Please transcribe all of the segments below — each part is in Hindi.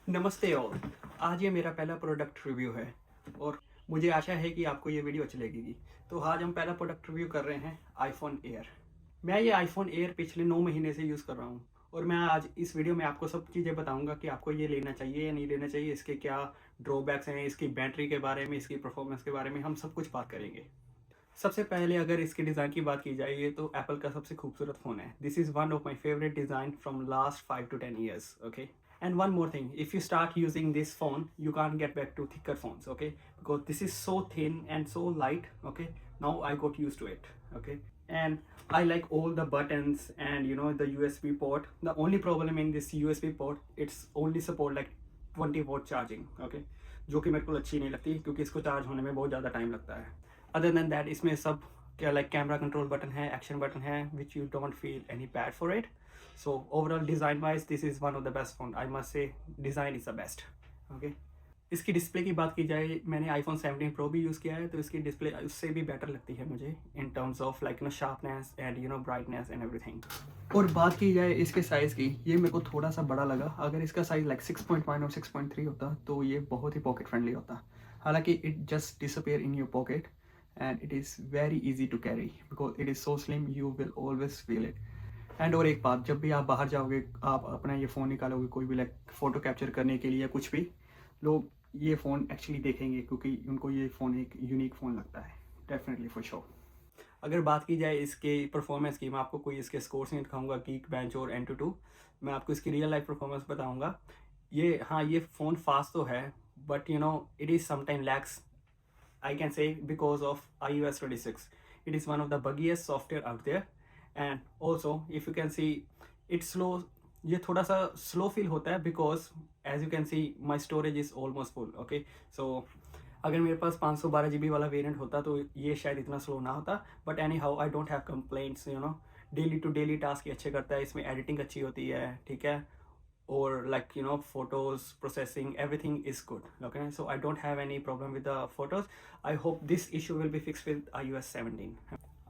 नमस्ते ऑल। आज ये मेरा पहला प्रोडक्ट रिव्यू है और मुझे आशा है कि आपको ये वीडियो अच्छी लगेगी। तो आज हम पहला प्रोडक्ट रिव्यू कर रहे हैं आईफोन एयर। मैं ये आईफोन एयर पिछले 9 महीने से यूज़ कर रहा हूँ और मैं आज इस वीडियो में आपको सब चीज़ें बताऊँगा कि आपको ये लेना चाहिए या नहीं लेना चाहिए, इसके क्या ड्रॉबैक्स हैं, इसकी बैटरी के बारे में, इसकी परफॉर्मेंस के बारे में हम सब कुछ बात करेंगे। सबसे पहले अगर इसके डिज़ाइन की बात की जाए, ये तो एप्पल का सबसे खूबसूरत फ़ोन है। This is one of my favourite design from last 5 to 10 years, okay? And one more thing, if you start using this phone, you can't get back to thicker phones, okay? Because this is so thin and so light, okay? Now I got used to it, okay? And I like all the buttons and the USB port. The only problem in this USB port, it's only support like 20-watt charging, okay? जो कि मेरे को अच्छी नहीं लगती क्योंकि इसको चार्ज होने में बहुत ज़्यादा टाइम लगता है। अदर देन दैट इसमें सब क्या लाइक कैमरा कंट्रोल बटन है, एक्शन बटन है, which you don't feel any bad for it. So overall design wise this is one of the best phone, I must से design is the best, okay. इसकी डिस्प्ले की बात की जाए, मैंने आईफोन 17 प्रो भी यूज़ किया है, तो इसकी डिस्प्ले उससे भी बेटर लगती है मुझे इन terms of like sharpness and brightness and everything. और बात की जाए इसके साइज़ की, ये मेरे को थोड़ा सा बड़ा लगा। अगर इसका साइज़ लाइक 6.1 और 6.3 होता तो ये बहुत ही पॉकेट फ्रेंडली होता। हालांकि it just disappear in your pocket and it is very easy to carry because it is so slim, you will always feel it. And और एक बात, जब भी आप बाहर जाओगे, आप अपना ये फ़ोन निकालोगे कोई भी लाइक फ़ोटो कैप्चर करने के लिए या कुछ भी, लोग ये फ़ोन एक्चुअली देखेंगे क्योंकि उनको ये फ़ोन एक यूनिक फ़ोन लगता है, डेफिनेटली फॉर श्योर। अगर बात की जाए इसके परफॉर्मेंस की, मैं आपको कोई इसके स्कोर्स नहीं दिखाऊंगा गीक बेंच और Antutu, मैं आपको इसकी रियल लाइफ परफॉर्मेंस बताऊंगा। ये फ़ोन फास्ट तो है but it is sometime lakhs, I can say, because of iOS 26. It is one of the buggiest software out there, and also if you can see, it's slow. ये थोड़ा सा slow feel होता है because as you can see my storage is almost full, okay? So अगर मेरे पास 512 GB वाला वेरिएंट होता तो ये शायद इतना स्लो ना होता, but anyhow I don't have complaints. Daily to daily task ये अच्छे करता है, इसमें एडिटिंग अच्छी होती है, ठीक है, or like photos processing, everything is good, okay? So I don't have any problem with the photos. I hope this issue will be fixed with iOS 17.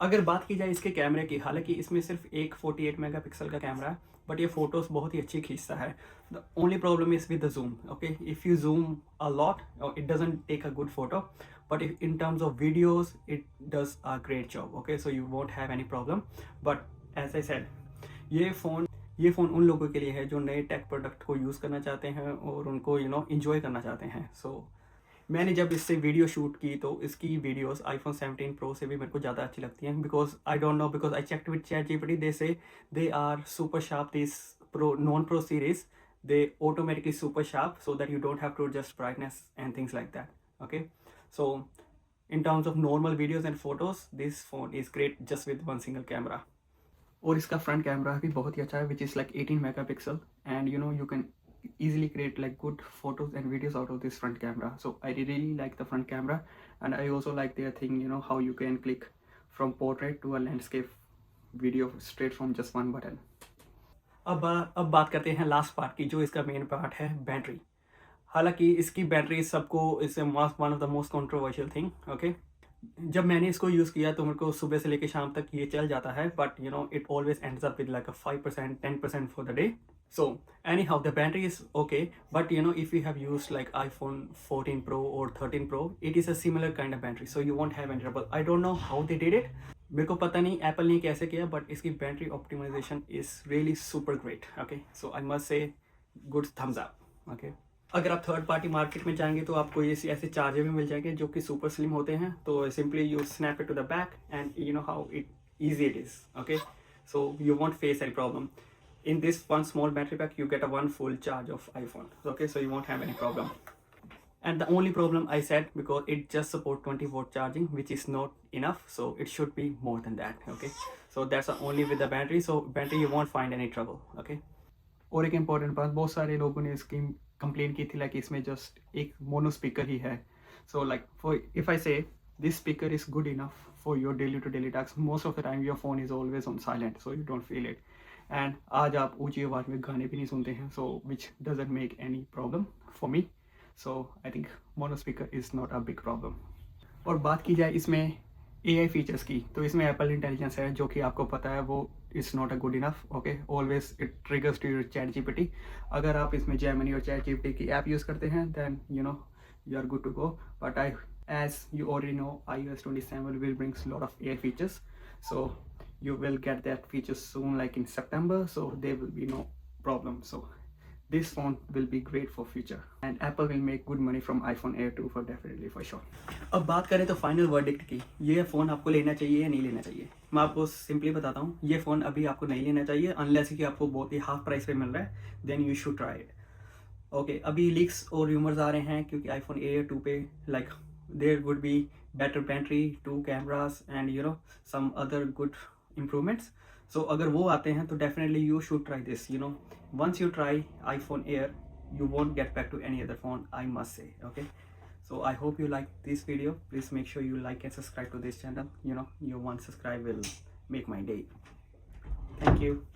अगर बात की जाए इसके कैमरे की, हालांकि इसमें सिर्फ एक 48 मेगापिक्सल का कैमरा है, बट ये फ़ोटोज़ बहुत ही अच्छी खींचता है। The only problem is with the zoom, okay? If you zoom a lot it doesn't take a good photo, but in terms of videos it does a great job, okay? So you won't have any problem. But as I said, ये फ़ोन उन लोगों के लिए है जो नए टेक प्रोडक्ट को यूज़ करना चाहते हैं और उनको इंजॉय करना चाहते हैं। सो मैंने जब इससे वीडियो शूट की तो इसकी वीडियोस आईफोन 17 प्रो से भी मेरे को ज़्यादा अच्छी लगती हैं, because I don't know, because I checked with ChatGPT, they say they are super sharp, this pro non pro series, they automatically super sharp so that you don't have to adjust brightness and things like that, okay? So in terms of normal videos and photos, this phone is great just with one single camera. और इसका फ्रंट कैमरा भी बहुत ही अच्छा है, which is like 18 megapixel, and you can easily create like good photos and videos out of this front camera. So I really like the front camera, and I also like their thing, how you can click from portrait to a landscape video straight from just one button. अब बात करते हैं लास्ट पार्ट की, जो इसका मेन पार्ट है, बैटरी। हालांकि इसकी बैटरी सबको is one of the most controversial thing, okay? जब मैंने इसको यूज़ किया तो मेरे को सुबह से लेकर शाम तक ये चल जाता है, but it always ends up with like a 5% 10% for the day. So anyhow the battery is okay, but if you have used like iPhone 14 Pro or 13 Pro, it is a similar kind of battery, so you won't have any trouble. I don't know how they did it, मेरे को पता नहीं एप्पल ने कैसे किया, बट इसकी battery optimization is really super great, okay? So I must say good thumbs up, okay? अगर आप थर्ड पार्टी मार्केट में जाएंगे तो आपको ये ऐसे चार्जर भी मिल जाएंगे जो कि सुपर स्लिम होते हैं, तो simply you snap it to the back and you know how it easy it is, okay? So you want face any problem. In this one small battery pack you get a one full charge of iPhone, okay? So you won't have any problem. And the only problem I said, because it just support 20-watt charging, which is not enough, so it should be more than that, okay? So that's only with the battery, so battery you won't find any trouble, okay? और एक इम्पॉर्टेंट बात, बहुत सारे लोगों ने इसकी कंप्लेन की थी लाइक इसमें जस्ट एक मोनो स्पीकर ही है. So like for if I say this speaker is good enough for your daily to daily task, most of the time your phone is always on silent, so you don't feel it. And आज आप ऊंची आवाज़ में गाने भी नहीं सुनते हैं, so which doesn't make any problem for me. So I think mono speaker is not a big problem. और बात की जाए इसमें AI फीचर्स की, तो इसमें एप्पल इंटेलिजेंस है, जो कि आपको पता है वो it's not a good enough. Okay, always it triggers to your chat gpt. अगर आप इसमें Gemini और chat gpt की ऐप यूज़ करते हैं then you know you are good to go. But as you already know, iOS 27 will brings a lot of AI features, so you will get that feature soon, like in September, so there will be no problem. So this phone will be great for future and Apple will make good money from iPhone Air 2 for definitely for sure. अब बात करें तो फाइनल वर्डिक्ट की, ये फ़ोन आपको लेना चाहिए या नहीं लेना चाहिए। मैं आपको सिंपली बताता हूँ, ये फ़ोन अभी आपको नहीं लेना चाहिए अनलेस कि आपको बहुत ही हाफ प्राइस पे मिल रहा है, then you should try it. Okay, अभी लीक्स और रूमर्स आ रहे हैं क्योंकि iPhone Air 2 पे like there would be better battery, 2 cameras and you know some other good improvements. So अगर वो आते हैं तो definitely you should try this. You know once you try iPhone Air, you won't get back to any other phone, I must say. Okay, so I hope you like this video. Please make sure you like and subscribe to this channel. You know, your one subscribe will make my day. Thank you.